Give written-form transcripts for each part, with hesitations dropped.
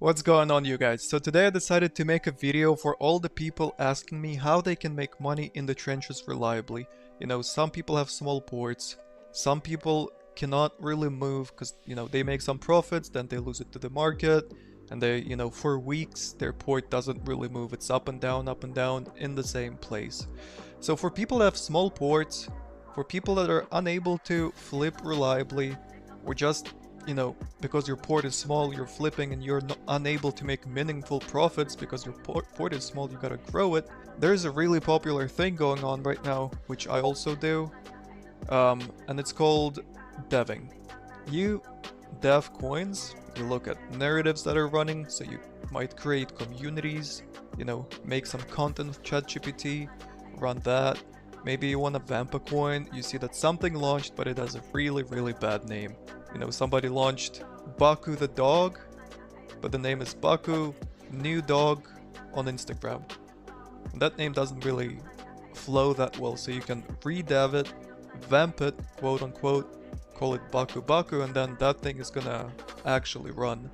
What's going on, you guys? So today I decided to make a video for all the people asking me how they can make money in the trenches reliably. You know, some people have small ports, some people cannot really move because, they make some profits, then they lose it to the market, and they, for weeks their port doesn't really move. It's up and down in the same place. So for people that have small ports, for people that are unable to flip reliably, or just because your port is small, you're flipping and you're unable to make meaningful profits because your port is small, you gotta grow it. There's a really popular thing going on right now, which I also do, and it's called deving. You dev coins, you look at narratives that are running, so you might create communities, make some content with ChatGPT, run that. Maybe you want a Memecoin, you see that something launched, but it has a really bad name. Somebody launched Baku the dog, but the name is Baku new dog on Instagram. And that name doesn't really flow that well, so you can redev it, vamp it, quote unquote, call it Baku Baku, and then that thing is gonna actually run.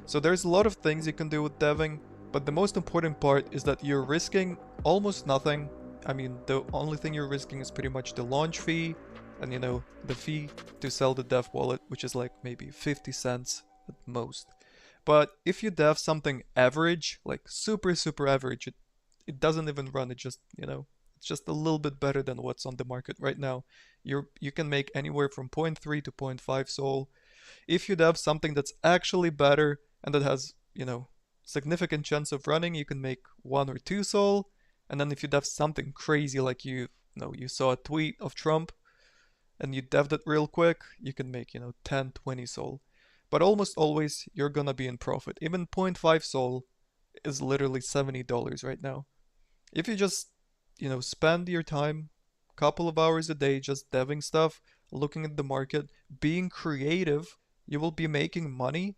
So there's a lot of things you can do with deving, but the most important part is that you're risking almost nothing. I mean, the only thing you're risking is pretty much the launch fee and, the fee to sell the dev wallet, which is like maybe 50 cents at most. But if you dev something average, like super average, it doesn't even run, it just, it's just a little bit better than what's on the market right now. You can make anywhere from 0.3 to 0.5 Sol. If you dev something that's actually better and that has, significant chance of running, you can make 1 or 2 Sol. And then if you dev something crazy, like you saw a tweet of Trump and you deved it real quick, you can make, 10, 20 Sol. But almost always you're gonna be in profit. Even 0.5 Sol is literally $70 right now. If you just, spend your time, couple of hours a day just deving stuff, looking at the market, being creative, you will be making money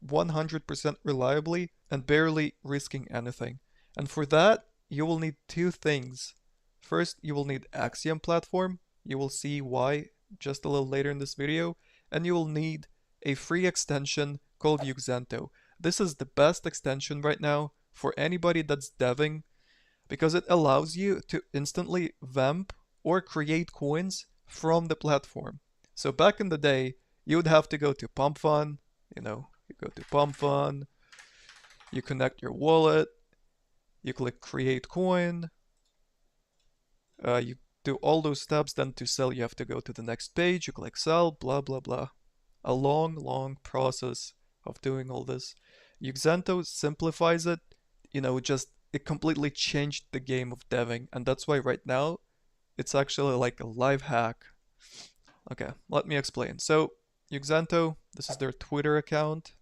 100% reliably and barely risking anything. And for that, you will need two things. First, you will need Axiom platform. You will see why just a little later in this video. And you will need a free extension called Uxento. This is the best extension right now for anybody that's deving because it allows you to instantly vamp or create coins from the platform. So back in the day, you would have to go to PumpFun, you go to PumpFun, you connect your wallet, you click create coin, you do all those steps, then to sell you have to go to the next page, you click sell, blah blah blah. A long process of doing all this. Uxento simplifies it, it completely changed the game of deving, and that's why right now it's actually like a live hack. Okay, let me explain. So Uxento, this is their Twitter account.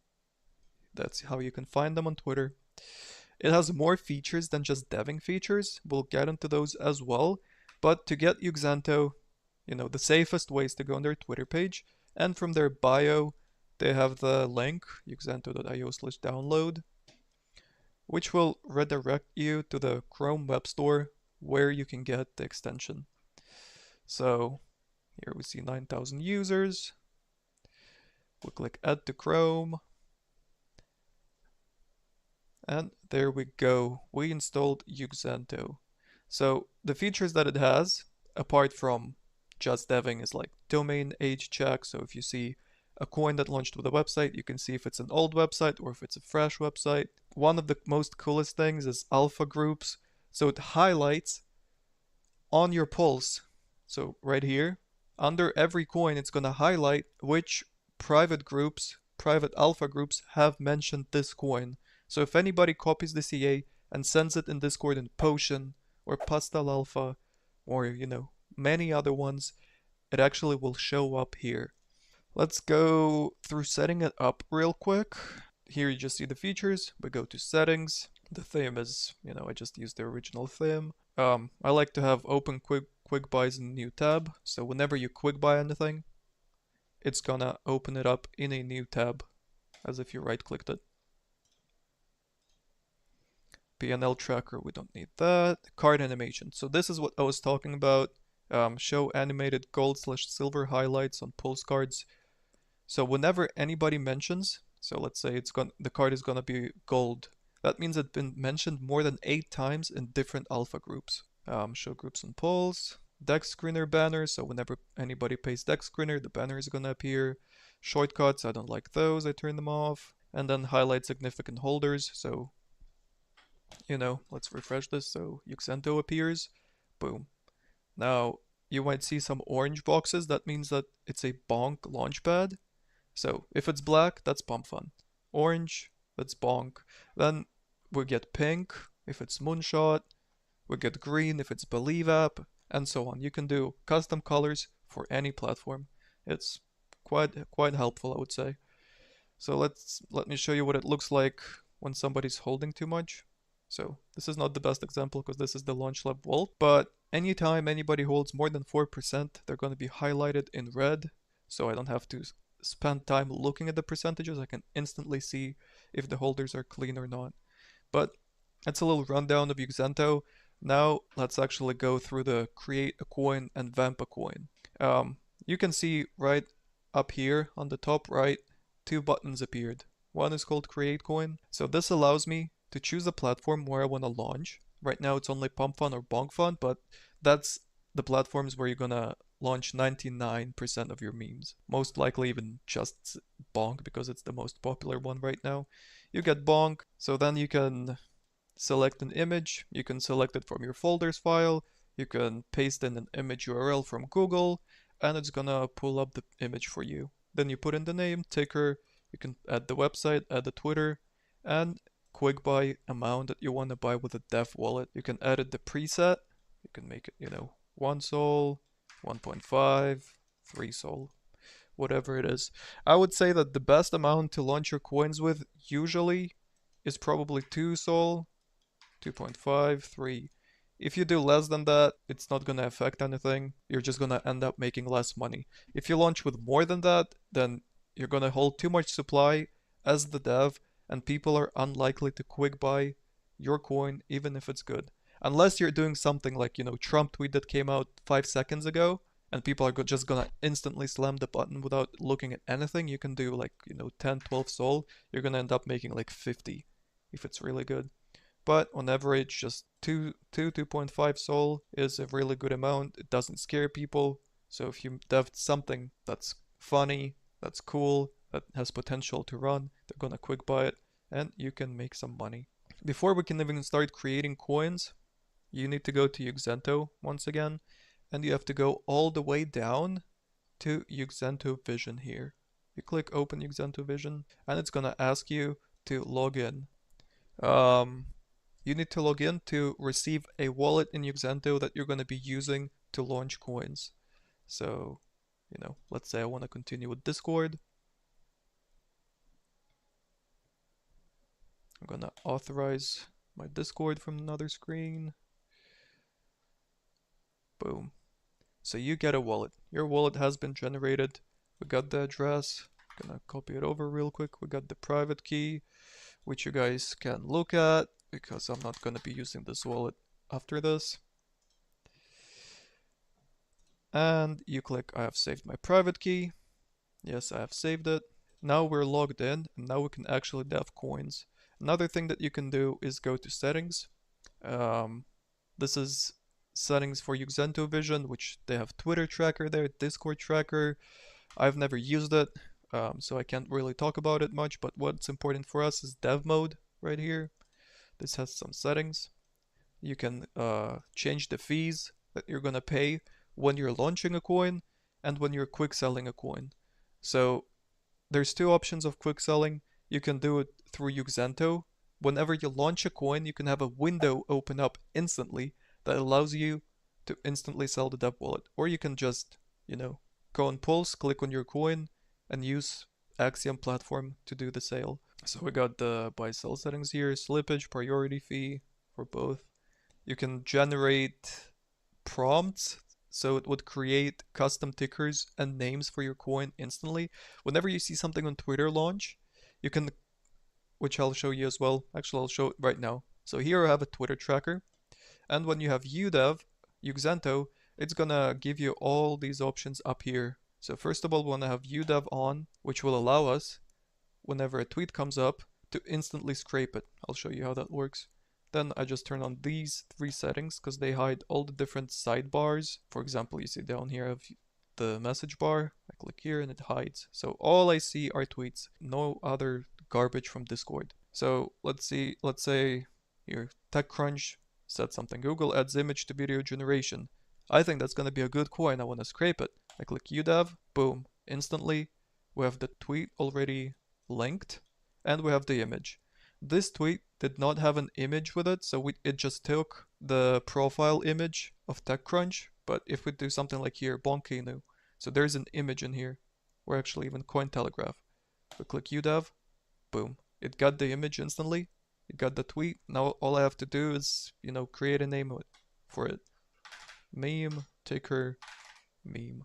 That's how you can find them on Twitter. It has more features than just deving features. We'll get into those as well. But to get Uxento, the safest way is to go on their Twitter page. And from their bio, they have the link, uxento.io/download, which will redirect you to the Chrome Web Store where you can get the extension. So here we see 9,000 users. We click add to Chrome. And there we go, we installed Uxento. So the features that it has, apart from just deving, is like domain age check. So if you see a coin that launched with a website, you can see if it's an old website or if it's a fresh website. One of the most coolest things is alpha groups. So it highlights on your pulse. So right here, under every coin, it's gonna highlight which private alpha groups have mentioned this coin. So if anybody copies the CA and sends it in Discord in Potion or Pastel Alpha or, many other ones, it actually will show up here. Let's go through setting it up real quick. Here you just see the features. We go to settings. The theme is, I just used the original theme. I like to have open quick buys in a new tab. So whenever you quick buy anything, it's gonna open it up in a new tab as if you right clicked it. PNL tracker, we don't need that. Card animation. So this is what I was talking about. Show animated gold/silver highlights on pulse cards. So whenever anybody mentions So let's say the card is gonna be gold. That means it's been mentioned more than 8 times in different alpha groups. Show groups and polls. Deck screener banner, so whenever anybody pays deck screener, the banner is gonna appear. Shortcuts, I don't like those, I turn them off. And then highlight significant holders, so, let's refresh this so Uxento appears. Boom. Now, you might see some orange boxes, that means that it's a bonk launchpad. So if it's black, that's pump fun. Orange, that's bonk. Then we get pink if it's moonshot. We get green if it's believe app, and so on. You can do custom colors for any platform. It's quite helpful, I would say. So let me show you what it looks like when somebody's holding too much. So this is not the best example because this is the launch lab vault, but anytime anybody holds more than 4%, they're going to be highlighted in red. So I don't have to spend time looking at the percentages. I can instantly see if the holders are clean or not. But that's a little rundown of Uxento. Now let's actually go through the create a coin and vamp a coin. You can see right up here on the top right, 2 buttons appeared. One is called create coin. So this allows me to choose a platform where I want to launch. Right now it's only pump fun or bonk fun, but that's the platforms where you're gonna launch 99% of your memes. Most likely even just bonk because it's the most popular one right now. You get bonk, so then you can select an image, you can select it from your folders file, you can paste in an image URL from Google, and it's gonna pull up the image for you. Then you put in the name, ticker, you can add the website, add the Twitter, and quick buy amount that you want to buy with a dev wallet. You can edit the preset, you can make it, 1 sol, 1.5, 3 sol, whatever it is. I would say that the best amount to launch your coins with usually is probably 2 sol, 2.5, 3. If you do less than that, it's not gonna affect anything. You're just gonna end up making less money. If you launch with more than that, then you're gonna hold too much supply as the dev, and people are unlikely to quick buy your coin even if it's good. Unless you're doing something like, Trump tweet that came out 5 seconds ago, and people are just gonna instantly slam the button without looking at anything. You can do like, 10, 12 sol. You're gonna end up making like 50 if it's really good. But on average, just 2.5 sol is a really good amount. It doesn't scare people. So if you dev something that's funny, that's cool, that has potential to run, they're gonna quick buy it, and you can make some money. Before we can even start creating coins, you need to go to Uxento once again, and you have to go all the way down to Uxento Vision here. You click Open Uxento Vision, and it's gonna ask you to log in. You need to log in to receive a wallet in Uxento that you're going to be using to launch coins. So, let's say I want to continue with Discord. I'm going to authorize my Discord from another screen. Boom. So you get a wallet. Your wallet has been generated. We got the address. I'm going to copy it over real quick. We got the private key, which you guys can look at, because I'm not going to be using this wallet after this. And you click I have saved my private key. Yes, I have saved it. Now we're logged in, and now we can actually dev coins. Another thing that you can do is go to settings. This is settings for Uxento Vision, which they have Twitter tracker there, Discord tracker. I've never used it, so I can't really talk about it much, but what's important for us is dev mode right here. This has some settings. You can change the fees that you're gonna pay when you're launching a coin and when you're quick selling a coin. So there's 2 options of quick selling. You can do it through Uxento. Whenever you launch a coin, you can have a window open up instantly that allows you to instantly sell the dev wallet. Or you can just, go on Pulse, click on your coin, and use Axiom platform to do the sale. So we got the buy sell settings here, slippage, priority fee for both. You can generate prompts, so it would create custom tickers and names for your coin instantly. Whenever you see something on Twitter launch, you can, which I'll show you as well. Actually, I'll show it right now. So here I have a Twitter tracker, and when you have Uxento, it's gonna give you all these options up here. So first of all, we wanna have UDEV on, which will allow us whenever a tweet comes up to instantly scrape it. I'll show you how that works. Then I just turn on these three settings because they hide all the different sidebars. For example, you see down here I have the message bar. I click here and it hides. So all I see are tweets, no other garbage from Discord. So let's say here, TechCrunch said something. Google adds image to video generation. I think that's going to be a good coin. I want to scrape it. I click UDAV, boom, instantly we have the tweet already linked and we have the image. This tweet did not have an image with it, so it just took the profile image of TechCrunch. But if we do something like here, Bonkinu, so there's an image in here, or actually even Cointelegraph. We click UDAV, boom, it got the image instantly. It got the tweet. Now all I have to do is, create a name for it. Meme, ticker, meme.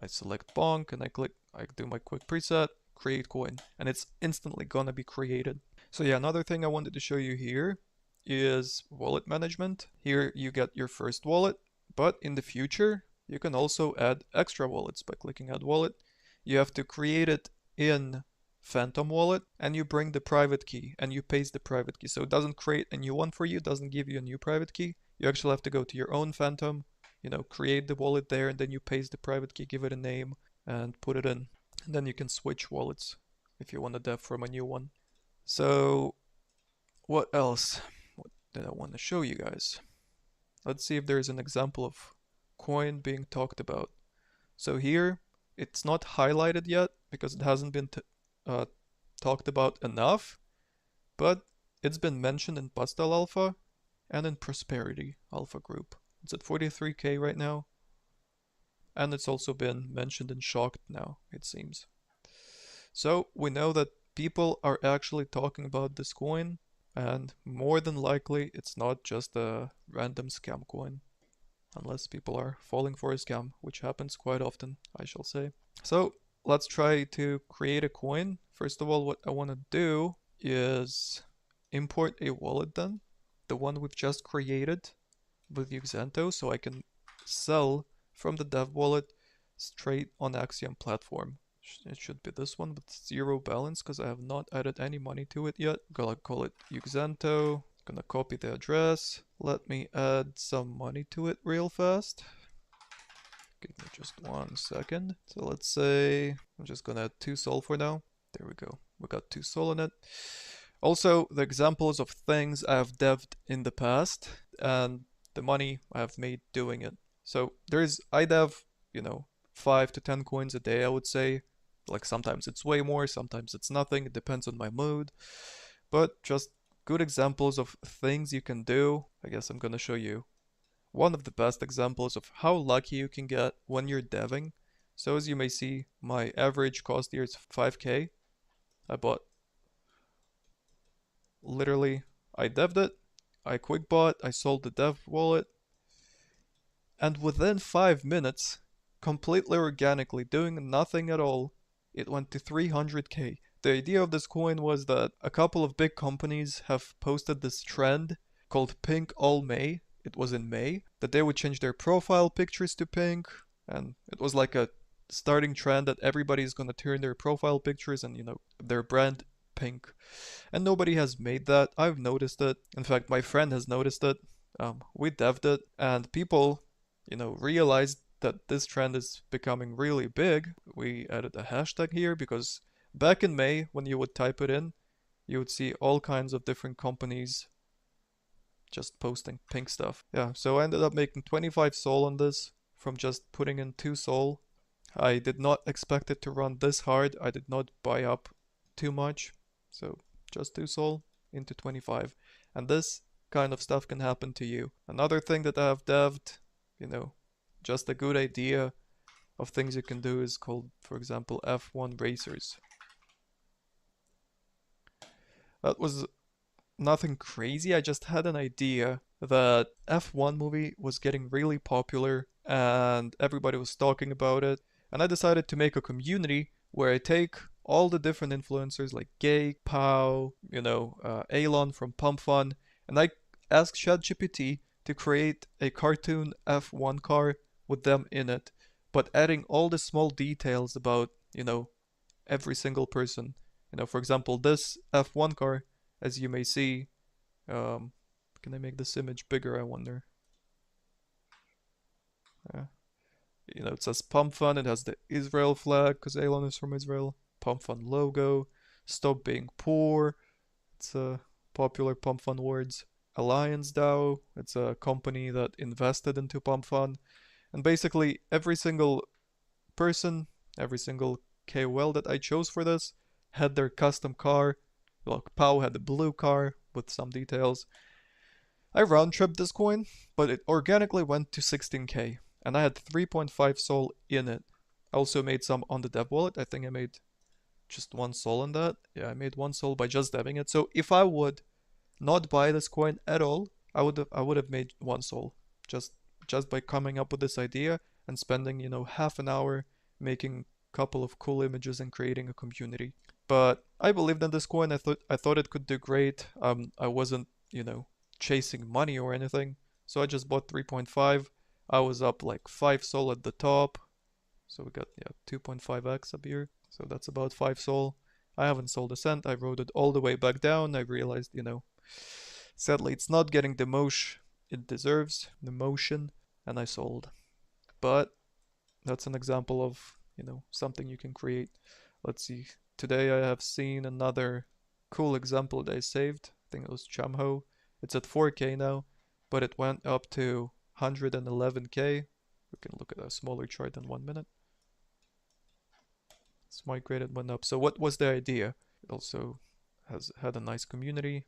I select Bonk and I do my quick preset, create coin, and it's instantly gonna be created. So yeah, another thing I wanted to show you here is wallet management. Here you get your first wallet, but in the future, you can also add extra wallets by clicking add wallet. You have to create it in Phantom wallet and you bring the private key and you paste the private key. So it doesn't create a new one for you, doesn't give you a new private key. You actually have to go to your own Phantom, create the wallet there, and then you paste the private key, give it a name and put it in. And then you can switch wallets if you want to dev from a new one. So what else? What did I want to show you guys? Let's see if there's an example of coin being talked about. So here, it's not highlighted yet because it hasn't been talked about enough, but it's been mentioned in Pastel Alpha and in Prosperity Alpha group. It's at 43k right now, and it's also been mentioned in Shocked now, it seems. So we know that people are actually talking about this coin, and more than likely it's not just a random scam coin, unless people are falling for a scam, which happens quite often, I shall say. So let's try to create a coin. First of all, what I want to do is import a wallet then, the one we've just created with Uxento, so I can sell from the dev wallet straight on Axiom platform. It should be this one with 0 balance because I have not added any money to it yet. Gonna call it Uxento. Gonna copy the address. Let me add some money to it real fast. Give me just 1 second. So let's say I'm just gonna add 2 sol for now. There we go. We got 2 sol in it. Also, the examples of things I have devved in the past and the money I have made doing it. So I dev, 5 to 10 coins a day, I would say. Like sometimes it's way more, sometimes it's nothing. It depends on my mood. But just good examples of things you can do. I guess I'm gonna show you one of the best examples of how lucky you can get when you're deving. So as you may see, my average cost here is 5k. I bought, literally, I devved it, I quick bought, I sold the dev wallet, and within 5 minutes, completely organically, doing nothing at all, it went to 300k. The idea of this coin was that a couple of big companies have posted this trend called Pink All May. It was in May, that they would change their profile pictures to pink, and it was like a starting trend that everybody's gonna turn their profile pictures and, their brand pink. And nobody has made that. I've noticed it. In fact, my friend has noticed it. We devved it, and people, realized that this trend is becoming really big. We added a hashtag here because back in May, when you would type it in, you would see all kinds of different companies just posting pink stuff. Yeah, so I ended up making 25 sol on this from just putting in 2 sol. I did not expect it to run this hard. I did not buy up too much. So just 2 sol into 25. And this kind of stuff can happen to you. Another thing that I have devved, just a good idea of things you can do is called, for example, F1 racers. That was nothing crazy. I just had an idea that F1 movie was getting really popular and everybody was talking about it. And I decided to make a community where I take all the different influencers like Gay, Pow, Elon from Pump Fun, and I asked ChatGPT to create a cartoon F1 car with them in it, but adding all the small details about, every single person You know, for example, this F1 car, as you may see, um, can I make this image bigger, I wonder? Uh, you know, it says Pump Fun, it has the Israel flag, because Elon is from Israel. Pump Fun logo, Stop Being Poor, it's a popular Pump Fun words. Alliance DAO, it's a company that invested into Pump Fun. And basically, every single person, every single KOL that I chose for this had their custom car. Look, Pau had the blue car with some details. I round tripped this coin, but it organically went to 16k, and I had 3.5 Sol in it. I also made some on the dev wallet. I think I made just 1 Sol on that. Yeah, I made 1 Sol by just deving it. So if I would not buy this coin at all, I would have made 1 Sol just by coming up with this idea and spending, you know, half an hour making a couple of cool images and creating a community. But I believed in this coin. I thought it could do great. I wasn't, you know, chasing money or anything. So I just bought 3.5. I was up like 5 Sol at the top. So we got, yeah, 2.5x up here. So that's about 5 Sol. I haven't sold a cent. I rode it all the way back down. I realized, you know, sadly it's not getting the motion it deserves, the motion, and I sold. But that's an example of, you know, something you can create. Let's see. Today I have seen another cool example that I saved. I think it was Chamho. It's at 4k now, but it went up to 111k. We can look at a smaller chart in 1 minute. It's migrated, went up. So what was the idea? It also has a nice community.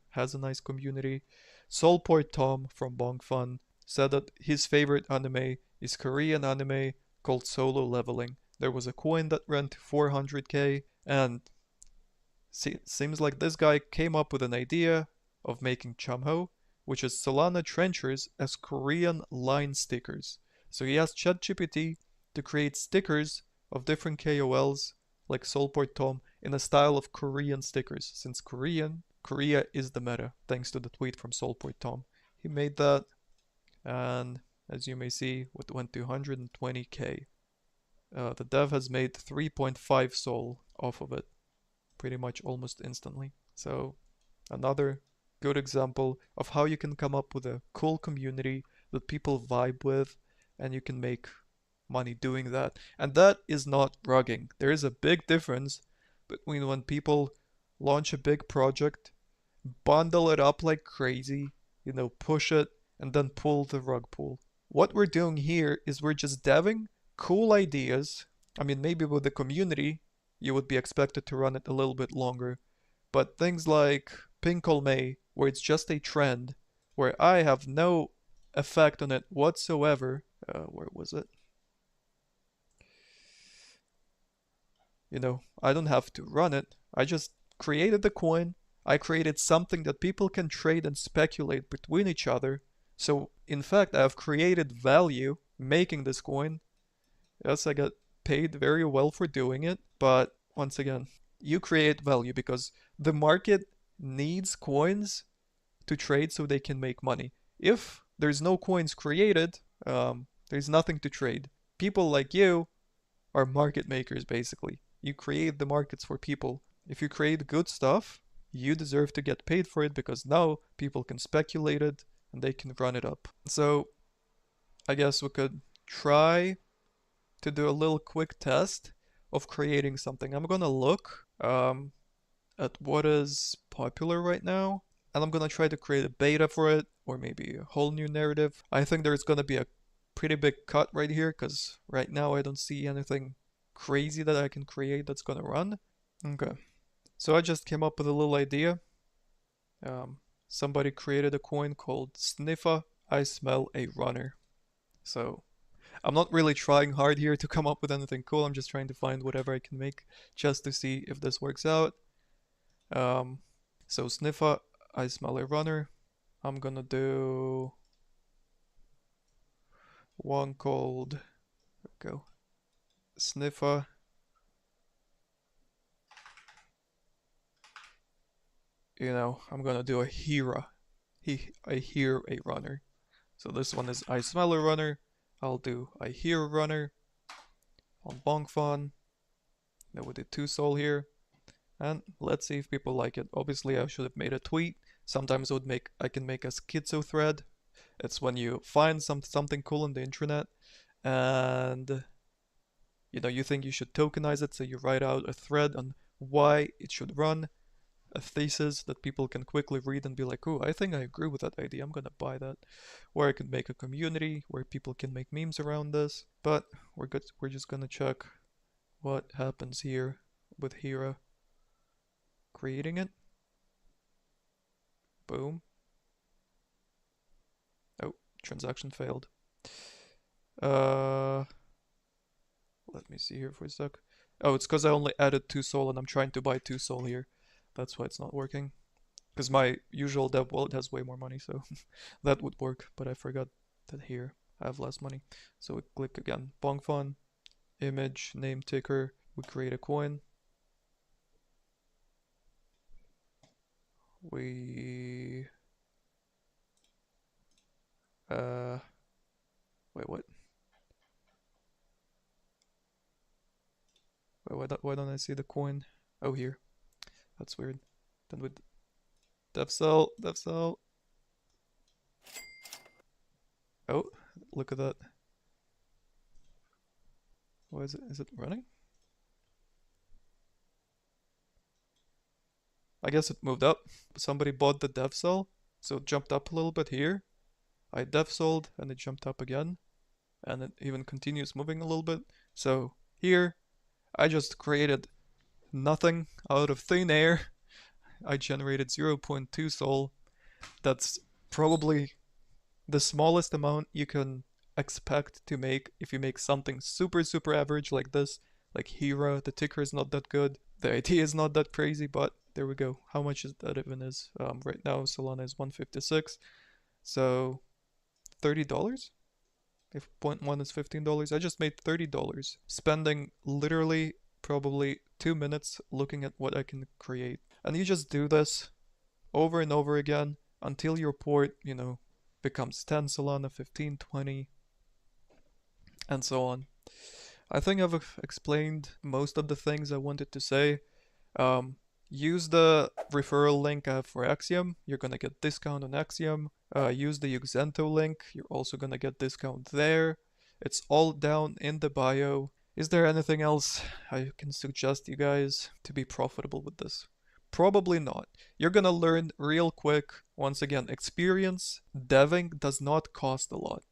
Soulport Tom from Bongfun said that his favorite anime is Korean anime called Solo Leveling. There was a coin that ran to 400k, and seems like this guy came up with an idea of making Chamho, which is Solana trenchers as Korean line stickers. So he asked ChatGPT to create stickers of different KOLs like Soulport Tom in a style of Korean stickers, since Korea is the meta, thanks to the tweet from Soulport Tom. He made that, and as you may see, it went to 120k. The dev has made 3.5 Sol off of it, pretty much almost instantly. So another good example of how you can come up with a cool community that people vibe with, and you can make money doing that. And that is not rugging. There is a big difference between when people launch a big project, bundle it up like crazy, you know, push it, and then pull the rug pull. What we're doing here is we're just deving cool ideas. I mean, maybe with the community, you would be expected to run it a little bit longer. But things like Pinkle May, where it's just a trend, where I have no effect on it whatsoever. Where was it? You know, I don't have to run it. I just created the coin. I created something that people can trade and speculate between each other. So, in fact, I have created value making this coin. Yes, I got paid very well for doing it, but once again, you create value because the market needs coins to trade so they can make money. If there's no coins created, there's nothing to trade. People like you are market makers, basically. You create the markets for people. If you create good stuff, you deserve to get paid for it because now people can speculate it and they can run it up. So I guess we could try to do a little quick test of creating something. I'm gonna look at what is popular right now, and I'm gonna try to create a beta for it, or maybe a whole new narrative. I think there's gonna be a pretty big cut right here, because right now I don't see anything crazy that I can create that's gonna run. Okay, so I just came up with a little idea. Somebody created a coin called Sniffa, I Smell a Runner. So I'm not really trying hard here to come up with anything cool. I'm just trying to find whatever I can make just to see if this works out. So Sniffa, I Smell a Runner. I'm gonna do one called, go, Sniffa. You know, I'm gonna do a Hera. I hear a runner. So this one is I Smell a Runner. I'll do I Hear a Runner on Bongfon. Then we did 2 Sol here. and let's see if people like it. Obviously, I should have made a tweet. Sometimes I can make a schizo thread. It's when you find something cool on the internet and you think you should tokenize it, so you write out a thread on why it should run, a thesis that people can quickly read and be like, oh, I think I agree with that idea, I'm gonna buy that. Or I could make a community where people can make memes around this. But we're just gonna check what happens here with Hira creating it. Boom. Oh, transaction failed. Let me see here for a sec. Oh, it's because I only added 2 soul and I'm trying to buy 2 soul here. That's why it's not working. Because my usual dev wallet has way more money, so that would work. But I forgot that here I have less money. So we click again. Bongfun, image, name ticker. We create a coin. We... Wait, what? Wait, why don't I see the coin? Oh, here. That's weird. Then with dev cell. Oh, look at that. Why is it running? I guess it moved up. Somebody bought the dev cell, so it jumped up a little bit here. I dev sold and it jumped up again. And it even continues moving a little bit. So here, I just created nothing out of thin air. I generated 0.2 soul. That's probably the smallest amount you can expect to make if you make something super average like this. Like Hira, the ticker is not that good. The idea is not that crazy, but there we go. How much is that even is? Right now Solana is 156. So $30? If 0.1 is $15, I just made $30, spending literally probably 2 minutes looking at what I can create. And you just do this over and over again until your port, becomes 10 Solana, 15, 20, and so on. I think I've explained most of the things I wanted to say. Use the referral link I have for Axiom. You're gonna get discount on Axiom. Use the Uxento link. You're also gonna get discount there. It's all down in the bio. Is there anything else I can suggest you guys to be profitable with this? Probably not. You're gonna learn real quick. Once again, experience deving does not cost a lot.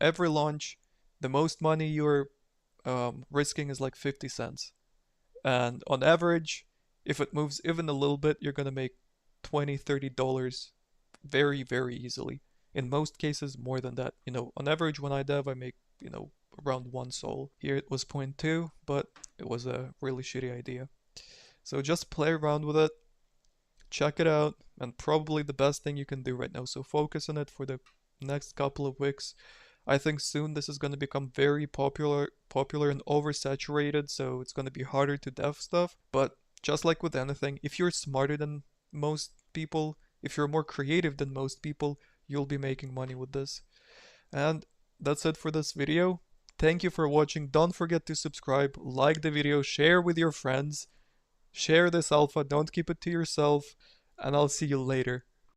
Every launch, the most money you're risking is like 50 cents. And on average, if it moves even a little bit, you're gonna make $20, $30 very easily. In most cases, more than that. On average, when I dev, I make, around 1 soul. Here it was 0.2, but it was a really shitty idea. So just play around with it, check it out, and probably the best thing you can do right now. So focus on it for the next couple of weeks. I think soon this is going to become very popular and oversaturated, so it's going to be harder to dev stuff. But just like with anything, if you're smarter than most people, if you're more creative than most people, you'll be making money with this. And that's it for this video. Thank you for watching. Don't forget to subscribe, like the video, share with your friends, share this alpha, don't keep it to yourself, and I'll see you later.